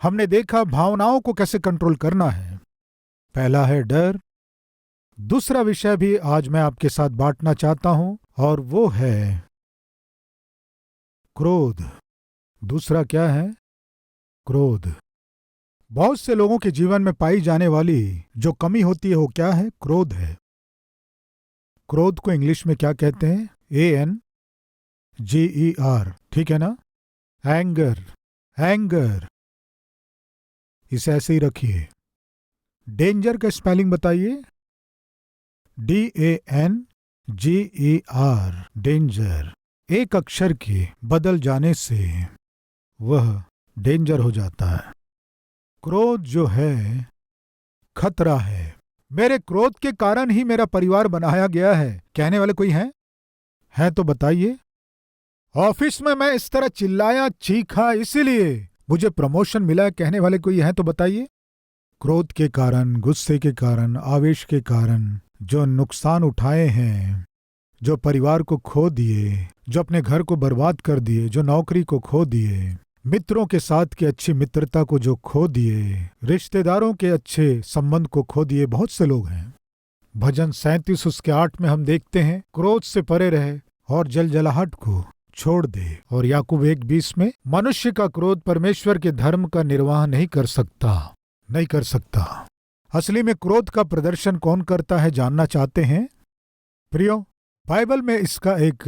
हमने देखा भावनाओं को कैसे कंट्रोल करना है। पहला है डर। दूसरा विषय भी आज मैं आपके साथ बांटना चाहता हूं और वो है क्रोध। दूसरा क्या है? क्रोध। बहुत से लोगों के जीवन में पाई जाने वाली जो कमी होती है वो क्या है? क्रोध है। क्रोध को इंग्लिश में क्या कहते हैं? ANGER, ठीक है ना? एंगर। एंगर, इसे ऐसे ही रखिए। डेंजर का स्पेलिंग बताइए। DANGER, danger. एक अक्षर के बदल जाने से वह डेंजर हो जाता है। क्रोध जो है खतरा है। मेरे क्रोध के कारण ही मेरा परिवार बनाया गया है, कहने वाले कोई है? है तो बताइए। ऑफिस में मैं इस तरह चिल्लाया चीखा इसीलिए मुझे प्रमोशन मिला, कहने वाले कोई है तो बताइए। क्रोध के कारण, गुस्से के कारण, आवेश के कारण जो नुकसान उठाए हैं, जो परिवार को खो दिए, जो अपने घर को बर्बाद कर दिए, जो नौकरी को खो दिए, मित्रों के साथ की अच्छी मित्रता को जो खो दिए, रिश्तेदारों के अच्छे संबंध को खो दिए, बहुत से लोग हैं। भजन 37 उसके 8 में हम देखते हैं, क्रोध से परे रहे और जलजलाहट को छोड़ दे। और याकूब 1:20 में, मनुष्य का क्रोध परमेश्वर के धर्म का निर्वाह नहीं कर सकता। असली में क्रोध का प्रदर्शन कौन करता है जानना चाहते हैं? प्रियो, बाइबल में इसका एक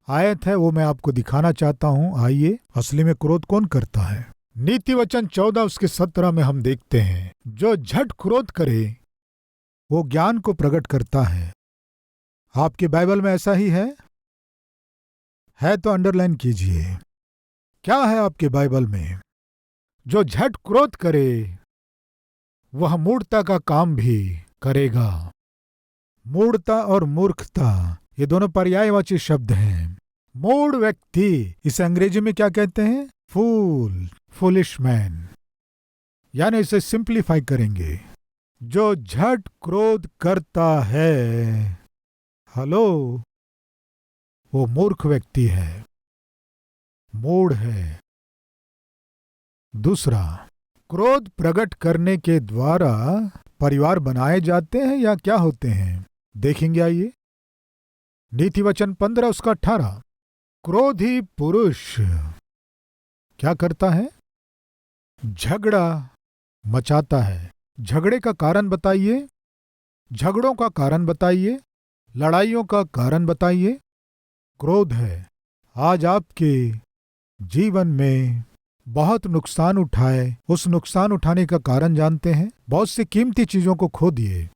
आयत है, वो मैं आपको दिखाना चाहता हूं। आइए, असली में क्रोध कौन करता है। नीति वचन 14 उसके 17 में हम देखते हैं, जो झट क्रोध करे वो ज्ञान को प्रकट करता है। आपके बाइबल में ऐसा ही है तो अंडरलाइन कीजिए। क्या है आपके बाइबल में? जो झट क्रोध करे वह मूढ़ता का काम भी करेगा। मूढ़ता और मूर्खता ये दोनों पर्यायवाची शब्द हैं। मूढ़ व्यक्ति, इसे अंग्रेजी में क्या कहते हैं? फूल, फुलिश मैन। यानी इसे सिंप्लीफाई करेंगे, जो झट क्रोध करता है, हेलो, वो मूर्ख व्यक्ति है, मूढ़ है। दूसरा, क्रोध प्रकट करने के द्वारा परिवार बनाए जाते हैं या क्या होते हैं, देखेंगे। आइए, नीति वचन 15 उसका 18। क्रोधी पुरुष क्या करता है? झगड़ा मचाता है। झगड़े का कारण बताइए, झगड़ों का कारण बताइए, लड़ाइयों का कारण बताइए। क्रोध है। आज आपके जीवन में बहुत नुकसान उठाए, उस नुकसान उठाने का कारण जानते हैं? बहुत सी कीमती चीजों को खो दिए।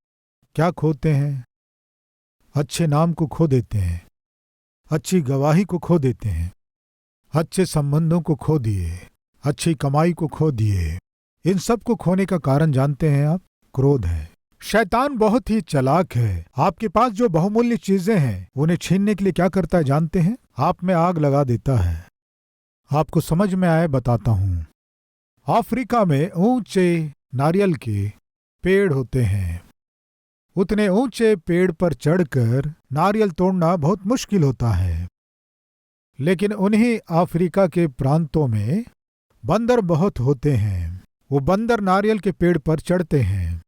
क्या खोते हैं? अच्छे नाम को खो देते हैं, अच्छी गवाही को खो देते हैं, अच्छे संबंधों को खो दिए, अच्छी कमाई को खो दिए। इन सब को खोने का कारण जानते हैं आप? क्रोध है। शैतान बहुत ही चालाक है। आपके पास जो बहुमूल्य चीजें हैं उन्हें छीनने के लिए क्या करता है जानते हैं? आप में आग लगा देता है। आपको समझ में आए बताता हूं। अफ्रीका में ऊंचे नारियल के पेड़ होते हैं। उतने ऊंचे पेड़ पर चढ़कर नारियल तोड़ना बहुत मुश्किल होता है। लेकिन उन्हीं अफ्रीका के प्रांतों में बंदर बहुत होते हैं। वो बंदर नारियल के पेड़ पर चढ़ते हैं,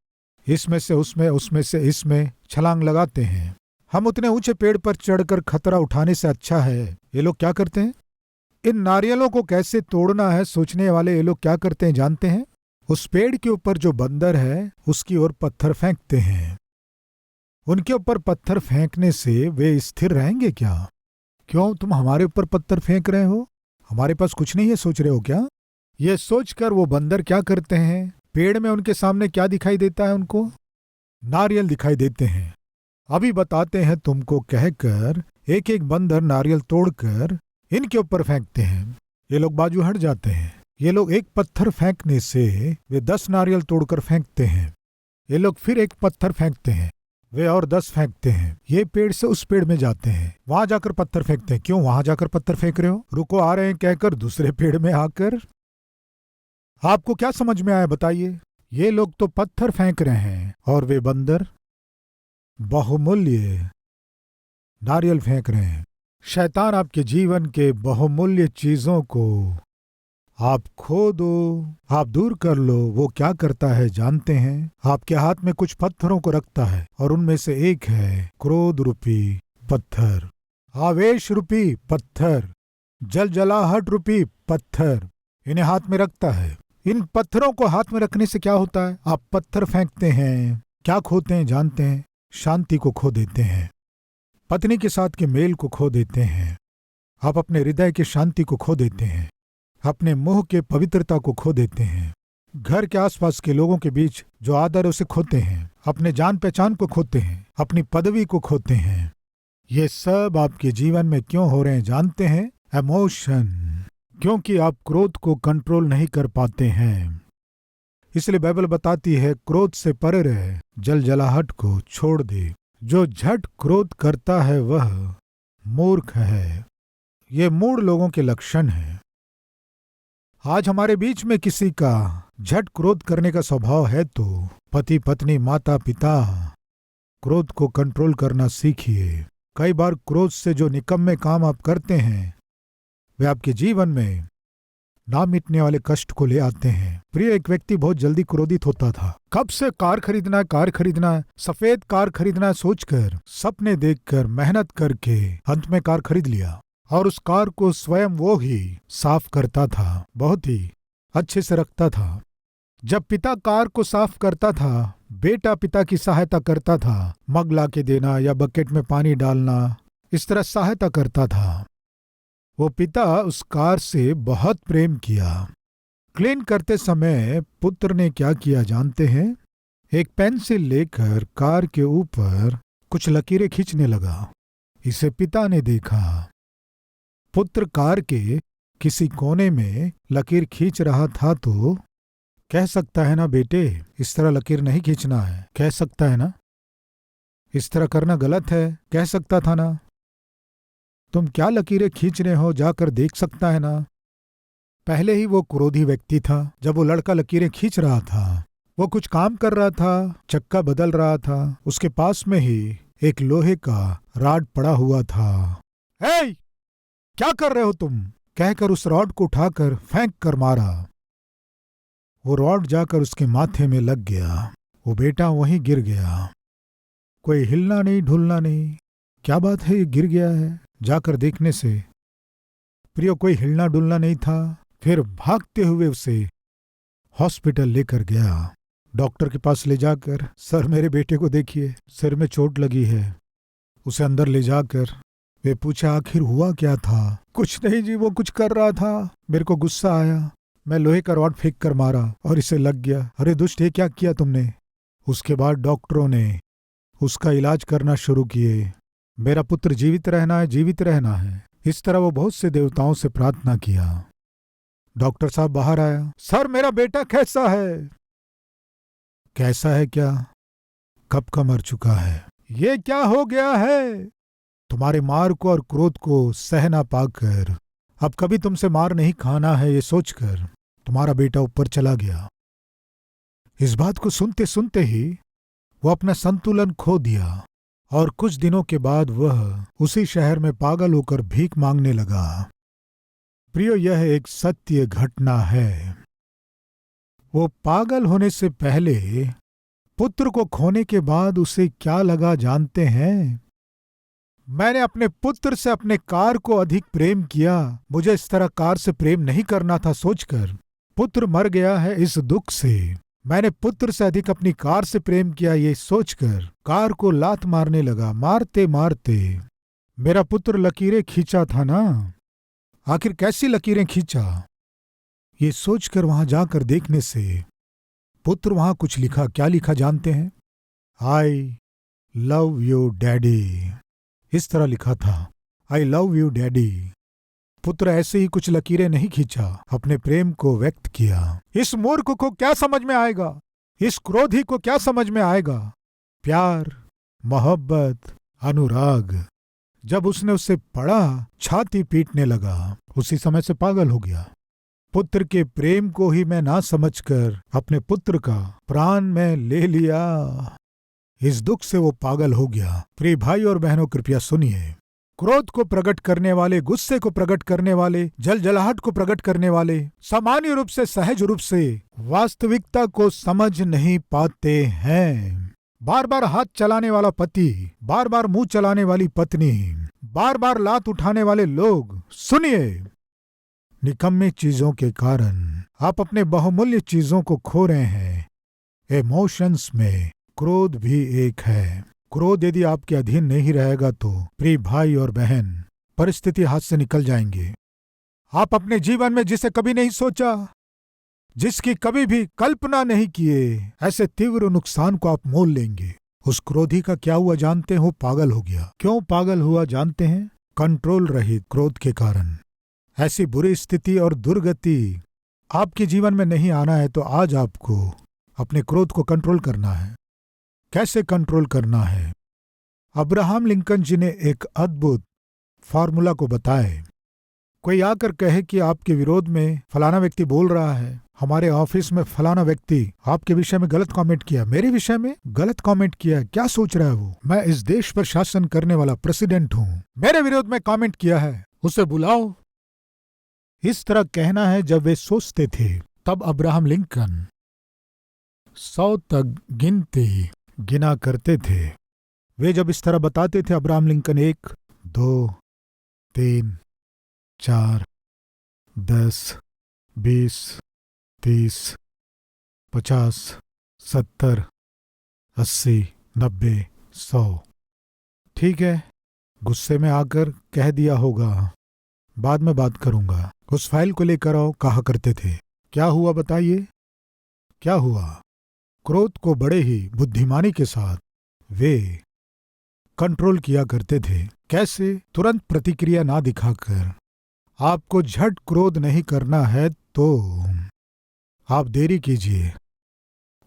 इसमें से उसमें, उसमें से इसमें छलांग लगाते हैं। हम उतने ऊंचे पेड़ पर चढ़कर खतरा उठाने से अच्छा है ये लोग क्या करते हैं? इन नारियलों को कैसे तोड़ना है सोचने वाले ये लोग क्या करते हैं जानते हैं? उस पेड़ के ऊपर जो बंदर है उसकी ओर पत्थर फेंकते हैं। उनके ऊपर पत्थर फेंकने से वे स्थिर रहेंगे क्या? क्यों तुम हमारे ऊपर पत्थर फेंक रहे हो? हमारे पास कुछ नहीं है सोच रहे हो क्या? ये सोचकर वो बंदर क्या करते हैं? पेड़ में उनके सामने क्या दिखाई देता है उनको? नारियल दिखाई देते हैं। अभी बताते हैं तुमको, कहकर एक एक बंदर नारियल तोड़कर इनके ऊपर फेंकते हैं। ये लोग बाजू हट जाते हैं। ये लोग एक पत्थर फेंकने से वे 10 नारियल तोड़कर फेंकते हैं। ये लोग फिर एक पत्थर फेंकते हैं, वे और 10 फेंकते हैं। ये पेड़ से उस पेड़ में जाते हैं, वहां जाकर पत्थर फेंकते हैं। क्यों वहां जाकर पत्थर फेंक रहे हो? रुको, आ रहे हैं कहकर दूसरे पेड़ में आकर। आपको क्या समझ में आया बताइए? ये लोग तो पत्थर फेंक रहे हैं और वे बंदर बहुमूल्य नारियल फेंक रहे हैं। शैतान आपके जीवन के बहुमूल्य चीजों को आप खो दो, आप दूर कर लो। वो क्या करता है जानते हैं? आपके हाथ में कुछ पत्थरों को रखता है और उनमें से एक है क्रोध रूपी पत्थर, आवेश रूपी पत्थर, जलजलाहट रूपी पत्थर। इन्हें हाथ में रखता है। इन पत्थरों को हाथ में रखने से क्या होता है? आप पत्थर फेंकते हैं, क्या खोते हैं जानते हैं? शांति को खो देते हैं, पत्नी के साथ के मेल को खो देते हैं, आप अपने हृदय की शांति को खो देते हैं, अपने मुंह के पवित्रता को खो देते हैं, घर के आसपास के लोगों के बीच जो आदर है उसे खोते हैं, अपने जान पहचान को खोते हैं, अपनी पदवी को खोते हैं। ये सब आपके जीवन में क्यों हो रहे हैं जानते हैं? इमोशन, क्योंकि आप क्रोध को कंट्रोल नहीं कर पाते हैं। इसलिए बाइबल बताती है क्रोध से परे रहे, जलजलाहट को छोड़ दे। जो झट क्रोध करता है वह मूर्ख है। ये मूढ़ लोगों के लक्षण हैं। आज हमारे बीच में किसी का झट क्रोध करने का स्वभाव है तो पति पत्नी माता पिता क्रोध को कंट्रोल करना सीखिए। कई बार क्रोध से जो निकम्मे काम आप करते हैं वे आपके जीवन में ना मिटने वाले कष्ट को ले आते हैं। प्रिय, एक व्यक्ति बहुत जल्दी क्रोधित होता था। कब से कार खरीदना है, सफेद कार खरीदना है सोचकर, सपने देखकर, मेहनत करके अंत में कार खरीद लिया और उस कार को स्वयं वो ही साफ करता था, बहुत ही अच्छे से रखता था। जब पिता कार को साफ करता था, बेटा पिता की सहायता करता था, मग ला के देना या बकेट में पानी डालना, इस तरह सहायता करता था। वो पिता उस कार से बहुत प्रेम किया। क्लीन करते समय पुत्र ने क्या किया जानते हैं? एक पेंसिल लेकर कार के ऊपर कुछ लकीरें खींचने लगा। इसे पिता ने देखा। पुत्र कार के किसी कोने में लकीर खींच रहा था तो कह सकता है ना, बेटे इस तरह लकीर नहीं खींचना है, कह सकता है ना, इस तरह करना गलत है, कह सकता था ना, तुम क्या लकीरें खींच रहे हो जाकर देख सकता है ना। पहले ही वो क्रोधी व्यक्ति था। जब वो लड़का लकीरें खींच रहा था, वो कुछ काम कर रहा था, चक्का बदल रहा था, उसके पास में ही एक लोहे का रॉड पड़ा हुआ था। हे, क्या कर रहे हो तुम, कहकर उस रॉड को उठाकर फेंक कर मारा। वो रॉड जाकर उसके माथे में लग गया। वो बेटा वहीं गिर गया। कोई हिलना नहीं ढुलना नहीं। क्या बात है, ये गिर गया है। जाकर देखने से प्रियो कोई हिलना डुलना नहीं था। फिर भागते हुए उसे हॉस्पिटल लेकर गया। डॉक्टर के पास ले जाकर, सर मेरे बेटे को देखिए, सिर में चोट लगी है। उसे अंदर ले जाकर वे पूछा आखिर हुआ क्या था? कुछ नहीं जी, वो कुछ कर रहा था, मेरे को गुस्सा आया, मैं लोहे का रॉड फेंक कर मारा और इसे लग गया। अरे दुष्ट, ये क्या किया तुमने? उसके बाद डॉक्टरों ने उसका इलाज करना शुरू किए। मेरा पुत्र जीवित रहना है, जीवित रहना है। इस तरह वो बहुत से देवताओं से प्रार्थना किया। डॉक्टर साहब बाहर आया। सर मेरा बेटा कैसा है? कैसा है क्या? कब का मर चुका है। ये क्या हो गया है? तुम्हारे मार को और क्रोध को सह ना पाकर अब कभी तुमसे मार नहीं खाना है, ये सोचकर तुम्हारा बेटा ऊपर चला गया। इस बात को सुनते सुनते ही वो अपना संतुलन खो दिया और कुछ दिनों के बाद वह उसी शहर में पागल होकर भीख मांगने लगा। प्रियो, यह एक सत्य घटना है। वो पागल होने से पहले पुत्र को खोने के बाद उसे क्या लगा जानते हैं? मैंने अपने पुत्र से अपने कार को अधिक प्रेम किया, मुझे इस तरह कार से प्रेम नहीं करना था सोचकर पुत्र मर गया है इस दुख से। मैंने पुत्र से अधिक अपनी कार से प्रेम किया, ये सोचकर कार को लात मारने लगा। मारते मारते मेरा पुत्र लकीरें खींचा था ना, आखिर कैसी लकीरें खींचा, ये सोचकर वहां जाकर देखने से पुत्र वहां कुछ लिखा। क्या लिखा जानते हैं? आई लव यू डैडी, इस तरह लिखा था, आई लव यू डैडी। पुत्र ऐसे ही कुछ लकीरें नहीं खींचा, अपने प्रेम को व्यक्त किया। इस मूर्ख को क्या समझ में आएगा? इस क्रोधी को क्या समझ में आएगा? प्यार, मोहब्बत, अनुराग। जब उसने उसे पढ़ा, छाती पीटने लगा। उसी समय से पागल हो गया। पुत्र के प्रेम को ही मैं ना समझकर अपने पुत्र का प्राण में ले लिया। इस दुख से वो पागल हो गया। प्रिय भाई और बहनों, कृपया सुनिए, क्रोध को प्रकट करने वाले, गुस्से को प्रकट करने वाले, जलजलाहट को प्रकट करने वाले सामान्य रूप से, सहज रूप से वास्तविकता को समझ नहीं पाते हैं। बार बार हाथ चलाने वाला पति, बार बार मुंह चलाने वाली पत्नी, बार बार लात उठाने वाले लोग, सुनिए, निकम्मी चीजों के कारण आप अपने बहुमूल्य चीजों को खो रहे हैं। इमोशंस में क्रोध भी एक है। क्रोध यदि आपके अधीन नहीं रहेगा तो प्रिय भाई और बहन, परिस्थिति हाथ से निकल जाएंगे। आप अपने जीवन में जिसे कभी नहीं सोचा, जिसकी कभी भी कल्पना नहीं किए, ऐसे तीव्र नुकसान को आप मोल लेंगे। उस क्रोधी का क्या हुआ जानते हो? पागल हो गया। क्यों पागल हुआ जानते हैं? कंट्रोल रहित क्रोध के कारण। ऐसी बुरी स्थिति और दुर्गति आपके जीवन में नहीं आना है तो आज आपको अपने क्रोध को कंट्रोल करना है। कैसे कंट्रोल करना है? अब्राहम लिंकन जी ने एक अद्भुत फॉर्मूला को बताए। कोई आकर कहे कि आपके विरोध में फलाना व्यक्ति बोल रहा है, हमारे ऑफिस में फलाना व्यक्ति आपके विषय में गलत कमेंट किया, मेरे विषय में गलत कमेंट किया, क्या सोच रहा है वो? मैं इस देश पर शासन करने वाला प्रेसिडेंट हूं, मेरे विरोध में कमेंट किया है, उसे बुलाओ। इस तरह कहना है जब वे सोचते थे। तब अब्राहम लिंकन 100 तक गिना करते थे। वे जब इस तरह बताते थे, अब्राहम लिंकन 1, 2, 3, 4, 10, 20, 30, 50, 70, 80, 90, 100। ठीक है, गुस्से में आकर कह दिया होगा, बाद में बात करूंगा, उस फाइल को लेकर आओ, कहा करते थे। क्या हुआ बताइए? क्या हुआ? क्रोध को बड़े ही बुद्धिमानी के साथ वे कंट्रोल किया करते थे। कैसे? तुरंत प्रतिक्रिया ना दिखाकर। आपको झट क्रोध नहीं करना है तो आप देरी कीजिए,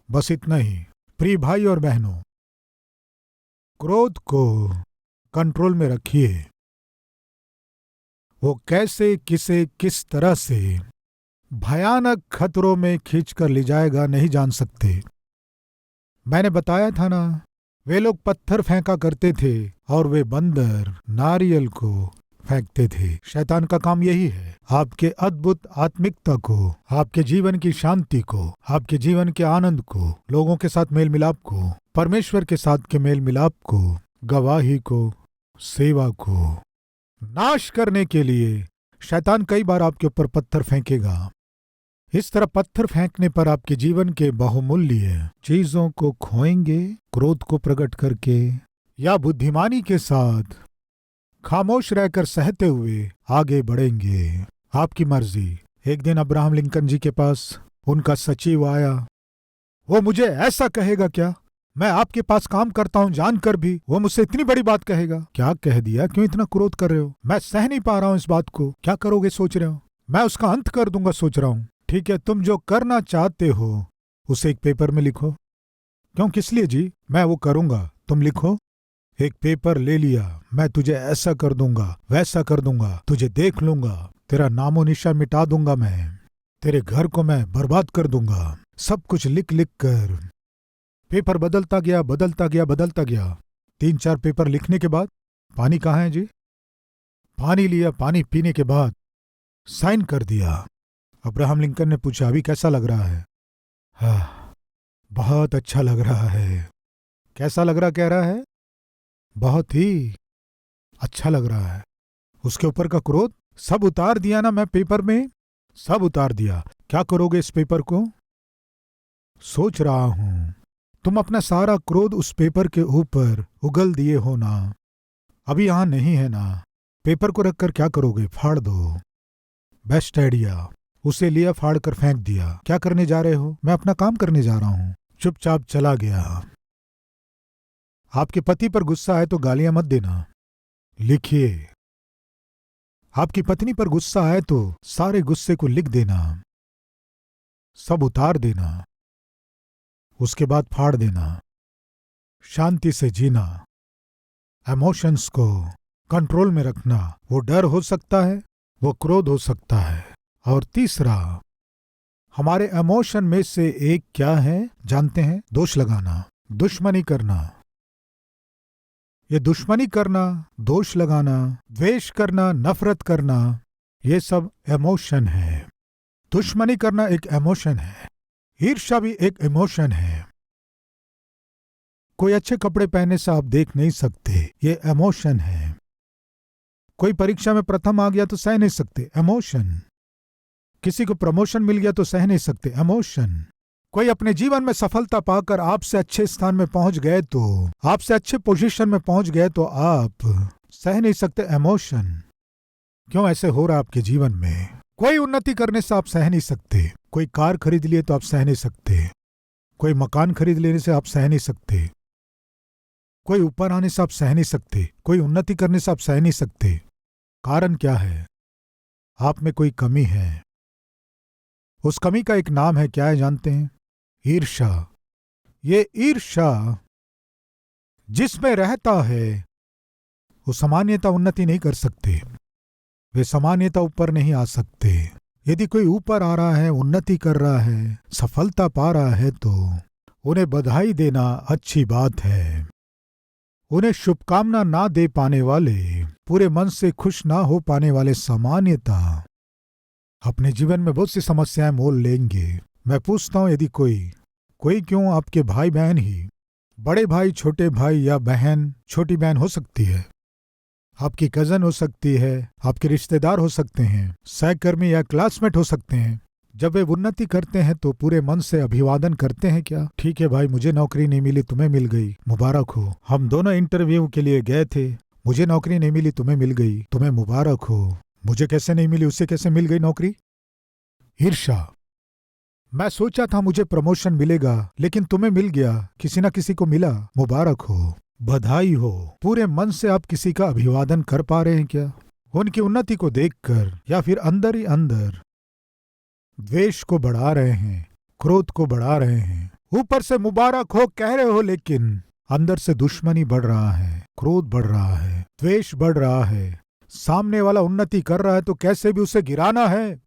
बस इतना ही। प्रिय भाई और बहनों, क्रोध को कंट्रोल में रखिए। वो कैसे, किसे, किस तरह से भयानक खतरों में खींचकर ले जाएगा नहीं जान सकते। मैंने बताया था ना, वे लोग पत्थर फेंका करते थे और वे बंदर नारियल को फेंकते थे। शैतान का काम यही है, आपके अद्भुत आत्मिकता को, आपके जीवन की शांति को, आपके जीवन के आनंद को, लोगों के साथ मेल मिलाप को, परमेश्वर के साथ के मेल मिलाप को, गवाही को, सेवा को नाश करने के लिए शैतान कई बार आपके ऊपर पत्थर फेंकेगा। इस तरह पत्थर फेंकने पर आपके जीवन के बहुमूल्य चीजों को खोएंगे, क्रोध को प्रकट करके या बुद्धिमानी के साथ खामोश रहकर सहते हुए आगे बढ़ेंगे। आपकी मर्जी। एक दिन अब्राहम लिंकन जी के पास उनका सचिव आया। वो मुझे ऐसा कहेगा क्या? मैं आपके पास काम करता हूं जानकर भी वो मुझसे इतनी बड़ी बात कहेगा। क्या कह दिया? क्यों इतना क्रोध कर रहे हो? मैं सह नहीं पा रहा हूं इस बात को। क्या करोगे सोच रहे हो? मैं उसका अंत कर दूंगा सोच रहा हूं। ठीक है, तुम जो करना चाहते हो उसे एक पेपर में लिखो। क्यों, किस लिए जी? मैं वो करूंगा, तुम लिखो। एक पेपर ले लिया, मैं तुझे ऐसा कर दूंगा, वैसा कर दूंगा, तुझे देख लूंगा, तेरा नामो निशान मिटा दूंगा, मैं तेरे घर को मैं बर्बाद कर दूंगा। सब कुछ लिख लिख कर पेपर बदलता गया, बदलता गया, बदलता गया। 3-4 पेपर लिखने के बाद पानी कहाँ है जी? पानी लिया, पानी पीने के बाद साइन कर दिया। अब्राहम लिंकन ने पूछा, अभी कैसा लग रहा है? हाँ, बहुत अच्छा लग रहा है। कैसा लग रहा? कह रहा है बहुत ही अच्छा लग रहा है। उसके ऊपर का क्रोध सब उतार दिया ना मैं पेपर में, सब उतार दिया। क्या करोगे इस पेपर को? सोच रहा हूं तुम अपना सारा क्रोध उस पेपर के ऊपर उगल दिए हो ना, अभी यहां नहीं है ना। पेपर को रखकर क्या करोगे? फाड़ दो। Best idea. उसे लिया, फाड़ कर फेंक दिया। क्या करने जा रहे हो? मैं अपना काम करने जा रहा हूं। चुपचाप चला गया। आपके पति पर गुस्सा है तो गालियां मत देना, लिखिए। आपकी पत्नी पर गुस्सा है तो सारे गुस्से को लिख देना, सब उतार देना, उसके बाद फाड़ देना। शांति से जीना, इमोशंस को कंट्रोल में रखना। वो डर हो सकता है, वो क्रोध हो सकता है। और तीसरा, हमारे इमोशन में से एक क्या है जानते हैं? दोष लगाना, दुश्मनी करना। ये दुश्मनी करना, दोष लगाना, द्वेष करना, नफरत करना, ये सब इमोशन है। दुश्मनी करना एक इमोशन है, ईर्ष्या भी एक इमोशन है। कोई अच्छे कपड़े पहनने से आप देख नहीं सकते, ये इमोशन है। कोई परीक्षा में प्रथम आ गया तो सह नहीं सकते, इमोशन। किसी को प्रमोशन मिल गया तो सह नहीं सकते, इमोशन। कोई अपने जीवन में सफलता पाकर आपसे अच्छे स्थान में पहुंच गए तो, आपसे अच्छे पोजीशन में पहुंच गए तो आप सह नहीं सकते, इमोशन। क्यों ऐसे हो रहा आपके जीवन में? कोई उन्नति करने से आप सह नहीं सकते। कोई कार खरीद लिए तो आप सह नहीं सकते। कोई मकान खरीद लेने से आप सह नहीं सकते। कोई ऊपर आने से आप सह नहीं सकते। कोई उन्नति करने से आप सह नहीं सकते। कारण क्या है? आप में कोई कमी है। उस कमी का एक नाम है, क्या है जानते हैं? ईर्ष्या। ये ईर्ष्या जिसमें रहता है वो सामान्यता उन्नति नहीं कर सकते, वे सामान्यता ऊपर नहीं आ सकते। यदि कोई ऊपर आ रहा है, उन्नति कर रहा है, सफलता पा रहा है तो उन्हें बधाई देना अच्छी बात है। उन्हें शुभकामना ना दे पाने वाले, पूरे मन से खुश ना हो पाने वाले सामान्यता अपने जीवन में बहुत सी समस्याएं मोल लेंगे। मैं पूछता हूं, यदि कोई क्यों आपके भाई बहन ही, बड़े भाई छोटे भाई या बहन छोटी बहन हो सकती है, आपकी कजन हो सकती है, आपके रिश्तेदार हो सकते हैं, सहकर्मी या क्लासमेट हो सकते हैं। जब वे उन्नति करते हैं तो पूरे मन से अभिवादन करते हैं क्या? ठीक है भाई, मुझे नौकरी नहीं मिली, तुम्हें मिल गई, मुबारक हो। हम दोनों इंटरव्यू के लिए गए थे, मुझे नौकरी नहीं मिली, तुम्हें मिल गई, तुम्हें मुबारक हो। मुझे कैसे नहीं मिली, उसे कैसे मिल गई नौकरी? ईर्ष्या। मैं सोचा था मुझे प्रमोशन मिलेगा, लेकिन तुम्हें मिल गया, किसी ना किसी को मिला, मुबारक हो, बधाई हो। पूरे मन से आप किसी का अभिवादन कर पा रहे हैं क्या? उनकी उन्नति को देखकर या फिर अंदर ही अंदर द्वेष को बढ़ा रहे हैं, क्रोध को बढ़ा रहे हैं। ऊपर से मुबारक हो कह रहे हो, लेकिन अंदर से दुश्मनी बढ़ रहा है, क्रोध बढ़ रहा है, द्वेष बढ़ रहा है। सामने वाला उन्नति कर रहा है तो कैसे भी उसे गिराना है,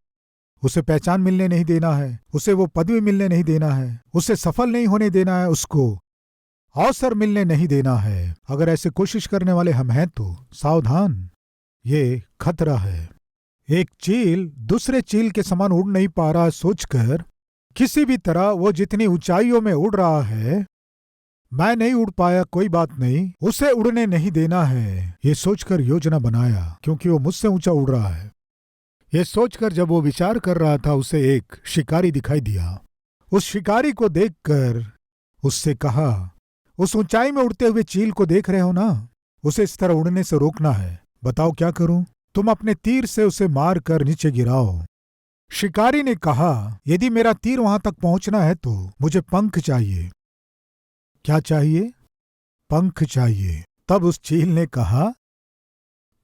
उसे पहचान मिलने नहीं देना है, उसे वो पदवी मिलने नहीं देना है, उसे सफल नहीं होने देना है, उसको अवसर मिलने नहीं देना है। अगर ऐसे कोशिश करने वाले हम हैं तो सावधान, ये खतरा है। एक चील दूसरे चील के समान उड़ नहीं पा रहा सोचकर किसी भी तरह वो जितनी ऊंचाइयों में उड़ रहा है, मैं नहीं उड़ पाया, कोई बात नहीं, उसे उड़ने नहीं देना है, ये सोचकर योजना बनाया, क्योंकि वो मुझसे ऊंचा उड़ रहा है। ये सोचकर जब वो विचार कर रहा था, उसे एक शिकारी दिखाई दिया। उस शिकारी को देखकर उससे कहा, उस ऊंचाई में उड़ते हुए चील को देख रहे हो ना, उसे इस तरह उड़ने से रोकना है। बताओ क्या करूं? तुम अपने तीर से उसे मार कर नीचे गिराओ। शिकारी ने कहा, यदि मेरा तीर वहां तक पहुंचना है तो मुझे पंख चाहिए। क्या चाहिए? पंख चाहिए। तब उस चील ने कहा,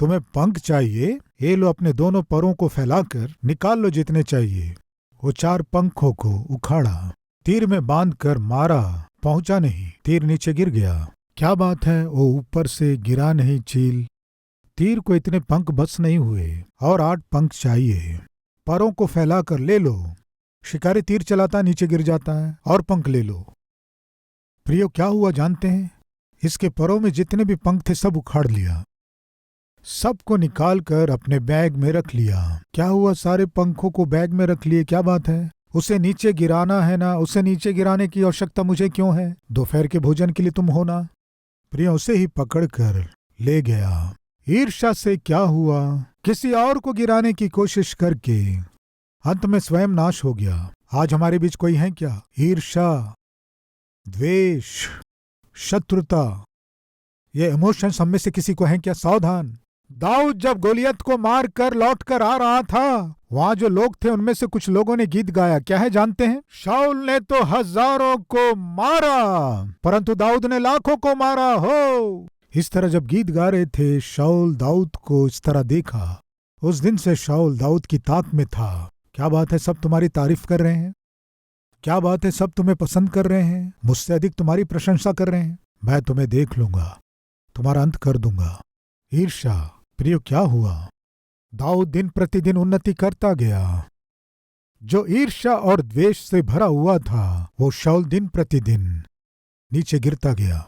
तुम्हें पंख चाहिए? ये लो, अपने दोनों परों को फैलाकर निकाल लो जितने चाहिए। वो 4 पंखों को उखाड़ा, तीर में बांधकर मारा, पहुंचा नहीं, तीर नीचे गिर गया। क्या बात है, वो ऊपर से गिरा नहीं चील। तीर को इतने पंख बस नहीं हुए और 8 पंख चाहिए। परों को फैलाकर ले लो। शिकारी तीर चलाता नीचे गिर जाता है, और पंख ले लो। प्रियो, क्या हुआ जानते हैं? इसके परों में जितने भी पंख थे सब उखाड़ लिया, सबको निकाल कर अपने बैग में रख लिया। क्या हुआ? सारे पंखों को बैग में रख लिए। क्या बात है? उसे नीचे गिराना है ना, उसे नीचे गिराने की आवश्यकता मुझे क्यों है? दोपहर के भोजन के लिए तुम हो ना। प्रिय उसे ही पकड़ कर ले गया। ईर्ष्या से क्या हुआ? किसी और को गिराने की कोशिश करके अंत में स्वयं नाश हो गया। आज हमारे बीच कोई है क्या? ईर्ष्या, द्वेष, शत्रुता, ये इमोशंस हम में से किसी को है क्या? सावधान। दाऊद जब गोलियत को मार कर लौट कर आ रहा था, वहां जो लोग थे उनमें से कुछ लोगों ने गीत गाया। क्या है जानते हैं? शाऊल ने तो हजारों को मारा, परंतु दाऊद ने लाखों को मारा हो। इस तरह जब गीत गा रहे थे, शाऊल दाऊद को इस तरह देखा। उस दिन से शाऊल दाऊद की ताक में था। क्या बात है, सब तुम्हारी तारीफ कर रहे हैं। क्या बात है, सब तुम्हें पसंद कर रहे हैं, मुझसे अधिक तुम्हारी प्रशंसा कर रहे हैं। मैं तुम्हें देख लूंगा, तुम्हारा अंत कर दूंगा। ईर्ष्या। प्रियो, क्या हुआ? दाऊद दिन प्रतिदिन उन्नति करता गया। जो ईर्ष्या और द्वेष से भरा हुआ था, वो शाऊल दिन प्रतिदिन नीचे गिरता गया।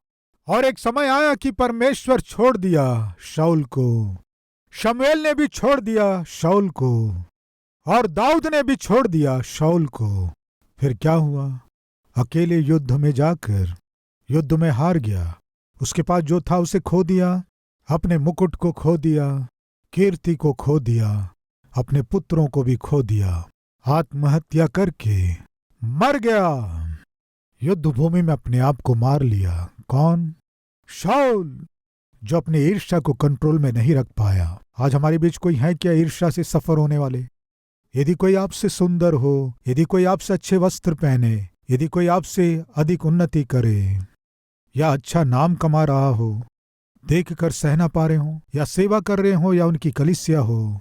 और एक समय आया कि परमेश्वर छोड़ दिया शाऊल को, शमूएल ने भी छोड़ दिया शाऊल को, और दाऊद ने भी छोड़ दिया शाऊल को। फिर क्या हुआ? अकेले युद्ध में जाकर युद्ध में हार गया। उसके पास जो था उसे खो दिया, अपने मुकुट को खो दिया, कीर्ति को खो दिया, अपने पुत्रों को भी खो दिया, आत्महत्या करके मर गया। युद्ध भूमि में अपने आप को मार लिया। कौन? शाऊल, जो अपनी ईर्ष्या को कंट्रोल में नहीं रख पाया। आज हमारे बीच कोई है क्या ईर्ष्या से सफर होने वाले? यदि कोई आपसे सुंदर हो, यदि कोई आपसे अच्छे वस्त्र पहने, यदि कोई आपसे अधिक उन्नति करे, या अच्छा नाम कमा रहा हो, देखकर सह ना पा रहे हो, या सेवा कर रहे हो, या उनकी कलीसिया हो,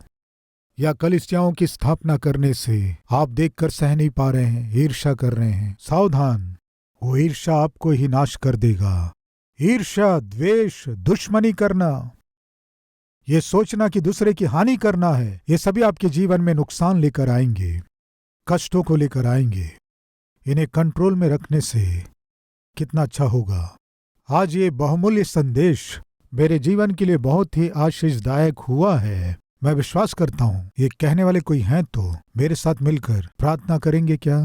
या कलीसियाओं की स्थापना करने से आप देखकर सह नहीं पा रहे हैं, ईर्ष्या कर रहे हैं, सावधान, वो ईर्ष्या आपको ही नाश कर देगा। ईर्ष्या, द्वेष, दुश्मनी करना, ये सोचना कि दूसरे की हानि करना है, ये सभी आपके जीवन में नुकसान लेकर आएंगे, कष्टों को लेकर आएंगे। इन्हें कंट्रोल में रखने से कितना अच्छा होगा। आज ये बहुमूल्य संदेश मेरे जीवन के लिए बहुत ही आशीषदायक हुआ है। मैं विश्वास करता हूँ ये कहने वाले कोई हैं तो मेरे साथ मिलकर प्रार्थना करेंगे क्या?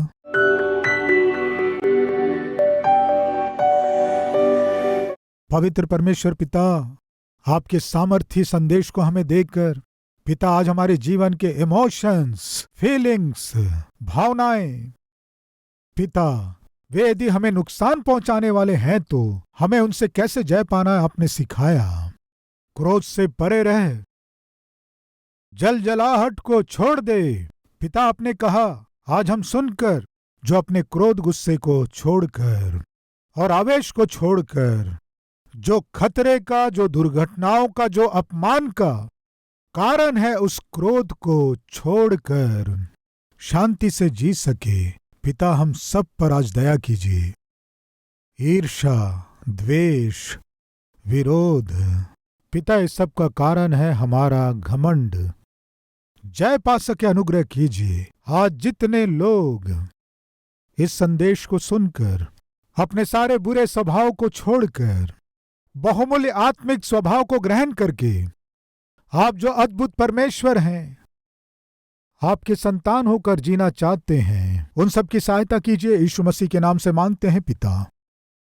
पवित्र परमेश्वर पिता, आपके सामर्थ्य संदेश को हमें देखकर पिता आज हमारे जीवन के इमोशंस, फीलिंग्स, भावनाएं पिता, वे यदि हमें नुकसान पहुंचाने वाले हैं तो हमें उनसे कैसे जय पाना आपने सिखाया। क्रोध से परे रह, जलाहट को छोड़ दे। पिता आपने कहा आज हम सुनकर जो अपने क्रोध गुस्से को छोड़कर और आवेश को छोड़कर, जो खतरे का, जो दुर्घटनाओं का, जो अपमान का कारण है, उस क्रोध को छोड़कर शांति से जी सके। पिता हम सब पर आज दया कीजिए। ईर्ष्या, द्वेष, विरोध, पिता इस सब का कारण है हमारा घमंड। जय पा सके अनुग्रह कीजिए। आज जितने लोग इस संदेश को सुनकर अपने सारे बुरे स्वभाव को छोड़कर बहुमूल्य आत्मिक स्वभाव को ग्रहण करके आप जो अद्भुत परमेश्वर हैं, आपके संतान होकर जीना चाहते हैं, उन सब की सहायता कीजिए। यीशु मसीह के नाम से मांगते हैं पिता,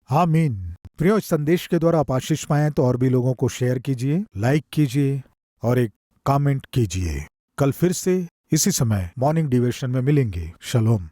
आमीन। प्रियो, इस संदेश के द्वारा आप आशीष पाएं तो और भी लोगों को शेयर कीजिए, लाइक कीजिए और एक कमेंट कीजिए। कल फिर से इसी समय मॉर्निंग डिवोशन में मिलेंगे। शलोम।